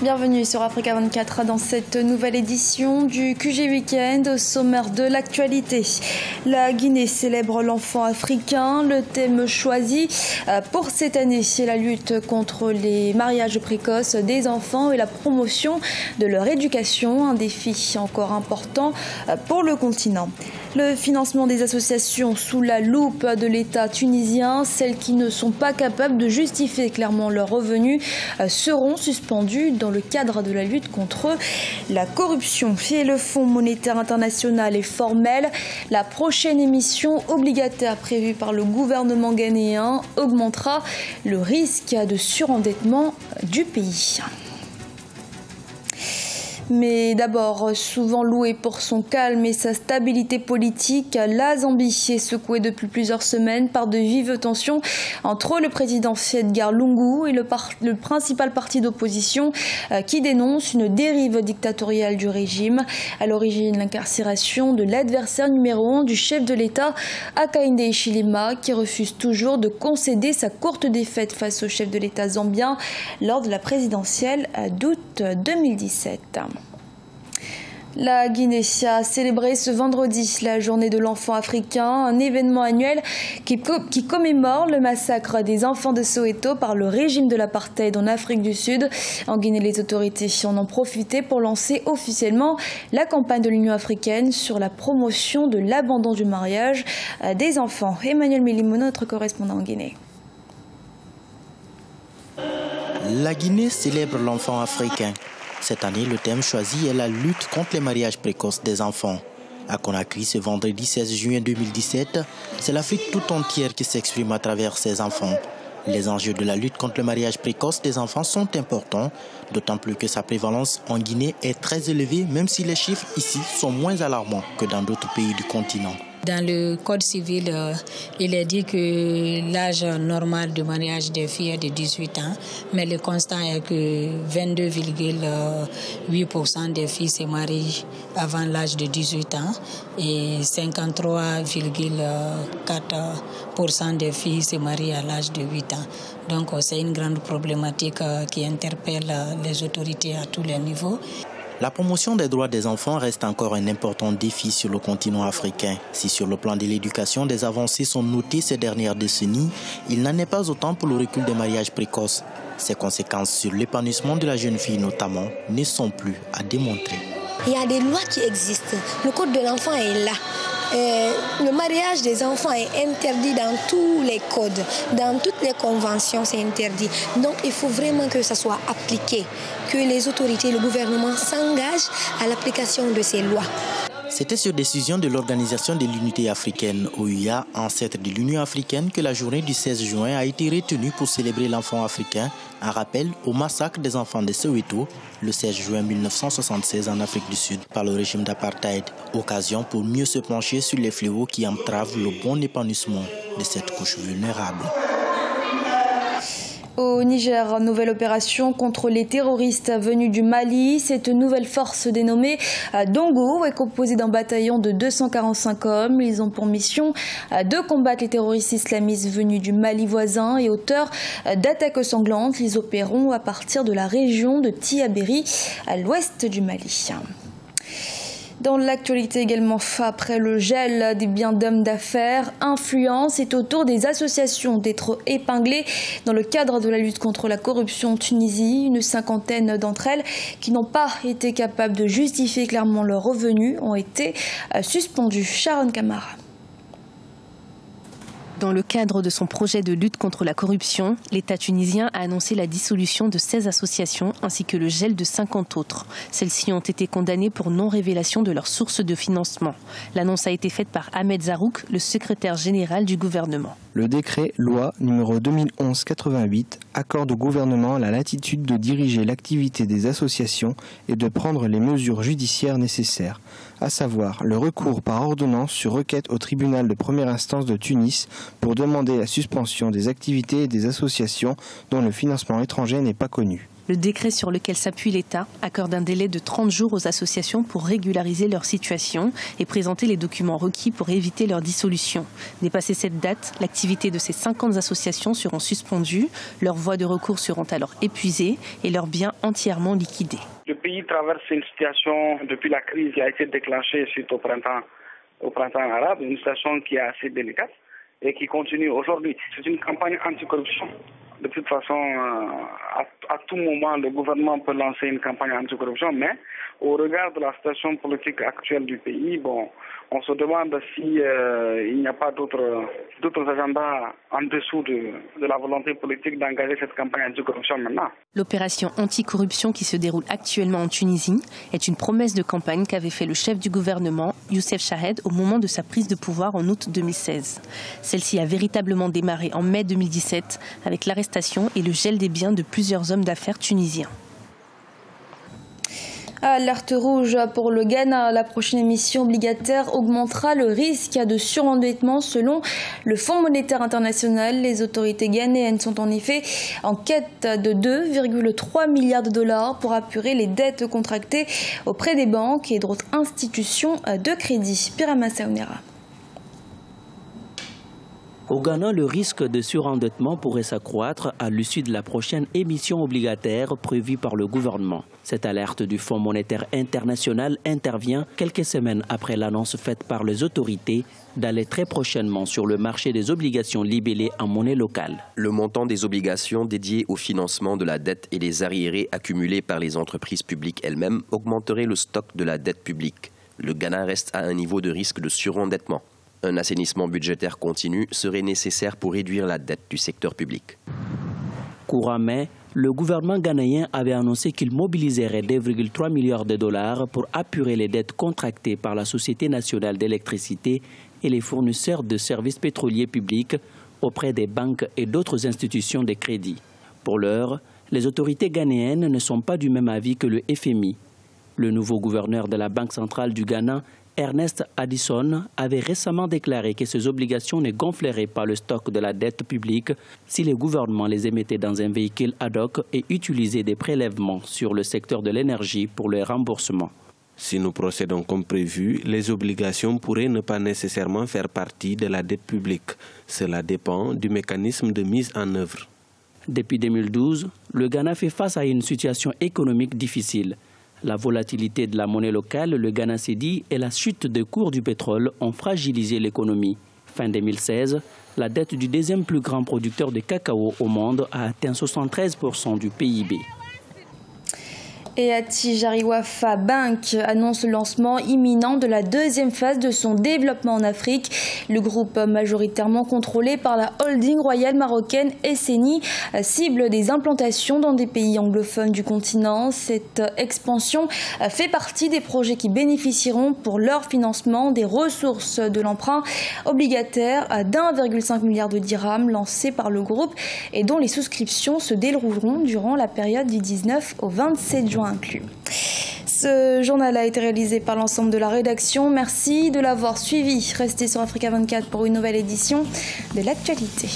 Bienvenue sur Africa 24 dans cette nouvelle édition du QG Weekend. Au sommaire de l'actualité, la Guinée célèbre l'enfant africain. Le thème choisi pour cette année, c'est la lutte contre les mariages précoces des enfants et la promotion de leur éducation, un défi encore important pour le continent. Le financement des associations sous la loupe de l'État tunisien, celles qui ne sont pas capables de justifier clairement leurs revenus, seront suspendues dans le cadre de la lutte contre la corruption. Et le Fonds monétaire international est formel. La prochaine émission obligataire prévue par le gouvernement ghanéen augmentera le risque de surendettement du pays. Mais d'abord, souvent louée pour son calme et sa stabilité politique, la Zambie est secouée depuis plusieurs semaines par de vives tensions entre le président Edgar Lungu et le principal parti d'opposition qui dénonce une dérive dictatoriale du régime. À l'origine, l'incarcération de l'adversaire numéro 1 du chef de l'État, Hakainde Hichilema, qui refuse toujours de concéder sa courte défaite face au chef de l'État zambien lors de la présidentielle d'août 2017. La Guinée a célébré ce vendredi la journée de l'enfant africain, un événement annuel qui commémore le massacre des enfants de Soweto par le régime de l'apartheid en Afrique du Sud. En Guinée, les autorités en ont profité pour lancer officiellement la campagne de l'Union africaine sur la promotion de l'abandon du mariage des enfants. Emmanuel Milimo, notre correspondant en Guinée. La Guinée célèbre l'enfant africain. Cette année, le thème choisi est la lutte contre les mariages précoces des enfants. À Conakry, ce vendredi 16 juin 2017, c'est l'Afrique tout entière qui s'exprime à travers ses enfants. Les enjeux de la lutte contre le mariage précoce des enfants sont importants, d'autant plus que sa prévalence en Guinée est très élevée, même si les chiffres ici sont moins alarmants que dans d'autres pays du continent. Dans le Code civil, il est dit que l'âge normal de mariage des filles est de 18 ans, mais le constat est que 22,8% des filles se marient avant l'âge de 18 ans et 53,4% des filles se marient à l'âge de 8 ans. Donc c'est une grande problématique qui interpelle les autorités à tous les niveaux. La promotion des droits des enfants reste encore un important défi sur le continent africain. Si sur le plan de l'éducation, des avancées sont notées ces dernières décennies, il n'en est pas autant pour le recul des mariages précoces. Ses conséquences sur l'épanouissement de la jeune fille notamment ne sont plus à démontrer. Il y a des lois qui existent. Le code de l'enfant est là. Le mariage des enfants est interdit dans tous les codes, dans toutes les conventions, c'est interdit. Donc il faut vraiment que ça soit appliqué, que les autorités, le gouvernement s'engagent à l'application de ces lois. C'était sur décision de l'Organisation de l'Unité africaine, OUA, ancêtre de l'Union africaine, que la journée du 16 juin a été retenue pour célébrer l'enfant africain, un rappel au massacre des enfants de Soweto, le 16 juin 1976 en Afrique du Sud, par le régime d'apartheid. Occasion pour mieux se pencher sur les fléaux qui entravent le bon épanouissement de cette couche vulnérable. Au Niger, nouvelle opération contre les terroristes venus du Mali. Cette nouvelle force dénommée Dongo est composée d'un bataillon de 245 hommes. Ils ont pour mission de combattre les terroristes islamistes venus du Mali voisin et auteurs d'attaques sanglantes. Ils opéreront à partir de la région de Tillabéri, à l'ouest du Mali. Dans l'actualité également, après le gel des biens d'hommes d'affaires, influence, c'est au tour des associations d'être épinglées dans le cadre de la lutte contre la corruption en Tunisie. Une cinquantaine d'entre elles qui n'ont pas été capables de justifier clairement leurs revenus ont été suspendues. Sharon Kamara. Dans le cadre de son projet de lutte contre la corruption, l'État tunisien a annoncé la dissolution de 16 associations ainsi que le gel de 50 autres. Celles-ci ont été condamnées pour non-révélation de leurs sources de financement. L'annonce a été faite par Ahmed Zarouk, le secrétaire général du gouvernement. Le décret loi numéro 2011-88 accorde au gouvernement la latitude de diriger l'activité des associations et de prendre les mesures judiciaires nécessaires, à savoir le recours par ordonnance sur requête au tribunal de première instance de Tunis pour demander la suspension des activités et des associations dont le financement étranger n'est pas connu. Le décret sur lequel s'appuie l'État accorde un délai de 30 jours aux associations pour régulariser leur situation et présenter les documents requis pour éviter leur dissolution. Dépassé cette date, l'activité de ces 50 associations seront suspendues, leurs voies de recours seront alors épuisées et leurs biens entièrement liquidés. Le pays traverse une situation, depuis la crise qui a été déclenchée suite au printemps arabe, une situation qui est assez délicate et qui continue aujourd'hui. C'est une campagne anticorruption. De toute façon, à tout moment, le gouvernement peut lancer une campagne anticorruption, mais au regard de la situation politique actuelle du pays, on se demande s'il n'y a pas d'autres agendas en dessous de la volonté politique d'engager cette campagne anticorruption maintenant. L'opération anticorruption qui se déroule actuellement en Tunisie est une promesse de campagne qu'avait fait le chef du gouvernement, Youssef Chahed, au moment de sa prise de pouvoir en août 2016. Celle-ci a véritablement démarré en mai 2017 avec l'arrestation et le gel des biens de plusieurs hommes d'affaires tunisiens. Alerte rouge pour le Ghana. La prochaine émission obligataire augmentera le risque de surendettement selon le Fonds monétaire international. Les autorités ghanéennes sont en effet en quête de 2,3 milliards de dollars pour apurer les dettes contractées auprès des banques et d'autres institutions de crédit. Birama Saounera. Au Ghana, le risque de surendettement pourrait s'accroître à l'issue de la prochaine émission obligataire prévue par le gouvernement. Cette alerte du Fonds monétaire international intervient quelques semaines après l'annonce faite par les autorités d'aller très prochainement sur le marché des obligations libellées en monnaie locale. Le montant des obligations dédiées au financement de la dette et les arriérés accumulés par les entreprises publiques elles-mêmes augmenterait le stock de la dette publique. Le Ghana reste à un niveau de risque de surendettement. Un assainissement budgétaire continu serait nécessaire pour réduire la dette du secteur public. Courant mai, le gouvernement ghanéen avait annoncé qu'il mobiliserait 2,3 milliards de dollars pour apurer les dettes contractées par la Société nationale d'électricité et les fournisseurs de services pétroliers publics auprès des banques et d'autres institutions de crédit. Pour l'heure, les autorités ghanéennes ne sont pas du même avis que le FMI. Le nouveau gouverneur de la Banque centrale du Ghana, Ernest Addison, avait récemment déclaré que ces obligations ne gonfleraient pas le stock de la dette publique si les gouvernements les émettaient dans un véhicule ad hoc et utilisaient des prélèvements sur le secteur de l'énergie pour le remboursement. Si nous procédons comme prévu, les obligations pourraient ne pas nécessairement faire partie de la dette publique. Cela dépend du mécanisme de mise en œuvre. Depuis 2012, le Ghana fait face à une situation économique difficile. La volatilité de la monnaie locale, le Ghana cedi et la chute des cours du pétrole ont fragilisé l'économie. Fin 2016, la dette du deuxième plus grand producteur de cacao au monde a atteint 73% du PIB. Et Attijariwafa Bank annonce le lancement imminent de la deuxième phase de son développement en Afrique. Le groupe majoritairement contrôlé par la holding royale marocaine SNI cible des implantations dans des pays anglophones du continent. Cette expansion fait partie des projets qui bénéficieront pour leur financement des ressources de l'emprunt obligataire d'1,5 milliard de dirhams lancé par le groupe et dont les souscriptions se dérouleront durant la période du 19 au 27 juin inclus. Ce journal a été réalisé par l'ensemble de la rédaction. Merci de l'avoir suivi. Restez sur Africa 24 pour une nouvelle édition de l'actualité.